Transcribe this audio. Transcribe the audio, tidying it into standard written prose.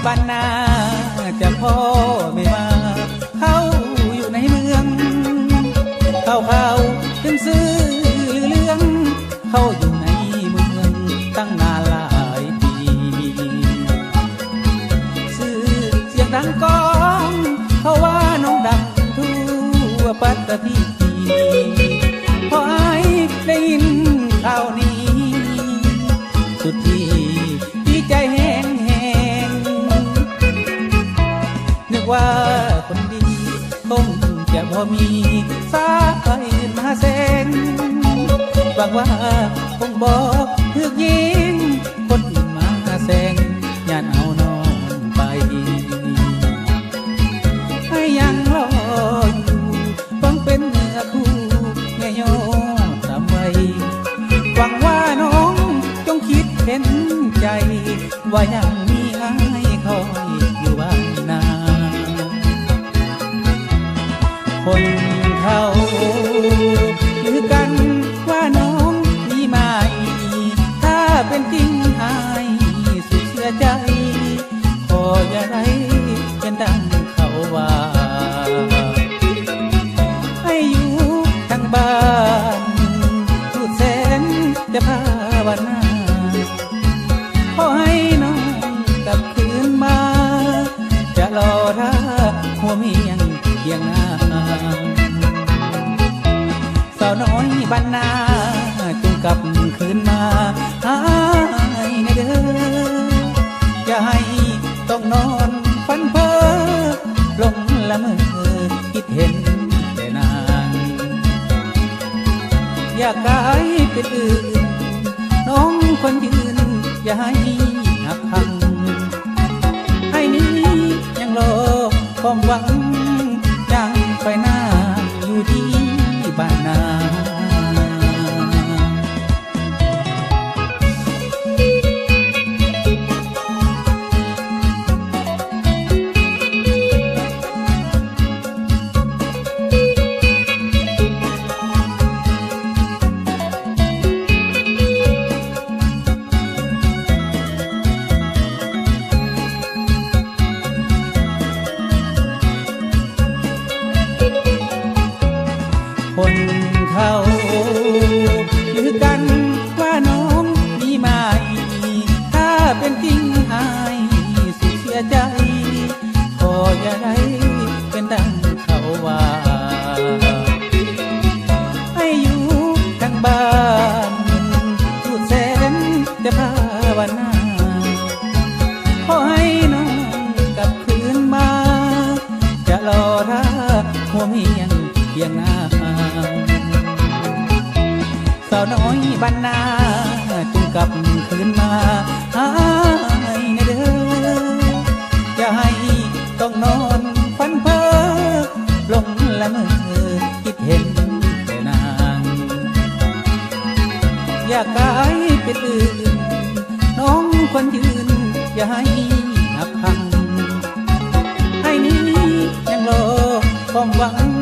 บ้านนาจะพ่อไม่มาเขาอยู่ในเมืองเขาขึ้นซื้อเรื่องเขาอยู่ในเมืองตั้งนานหลายปีชื่อเสียงดังก้องเขาว่าน้องดังทั่วปัตตภีพอไอ้ได้ยินข่าวนี้สุดที่ดีใจแห้งนึกว่าคนดีคงจะพอมีสายมาแสงหวังว่าคงบอกเพื่อยิงคนอื่นมาแสงย่านเอาน้องไปให้ยังรออยู่ฟังเป็นเนื้อคู่แม่ยอดทำไว้หวังว่าน้องจงคิดเห็นใจว่ายังมีอ้ายคอยอยู่บ้านนาคนเขาหรือกันว่าน้องมีไหมถ้าเป็นจริงหายสุดเสียใจขออย่าไรเป็นดังเขาว่าให้อยู่ทางบ้านสุดแสนจะภาวนาขอให้น้องกลับคืนมาจะรอท่าหัวเมียงเพียงหน้าสาวน้อยบ้านนาจงกลับคืนมาหายในเด้ออย่าให้ต้องนอนฝันเพ้อลงละเมอคิดเห็นแต่นางอยากกายเป็นอื่นน้องคนยืนอย่าให้หักพังให้นี้ยังรอความหวังยังไปหน้าอยู่ที่บ้านนาคนเขาหรือกันว่าน้องมีไหมถ้าเป็นจริงหายสุดเสียใจขออย่าได้เป็นดังเขาว่าให้อยู่ทางบ้านสุดแสนจะภาวนาขอให้น้องกลับคืนมาจะรอท่าหัวเมียงเพียงหน้าสาวน้อยบ้านนาจงกลับคืนมาหายในเด้ออย่าให้ต้องนอนฝันเพ้อลงละเมอคิดเห็นแต่นางอยากกายเป็นอื่นน้องควรยืนอย่าให้หักพังให้นี้ยังรอความหวัง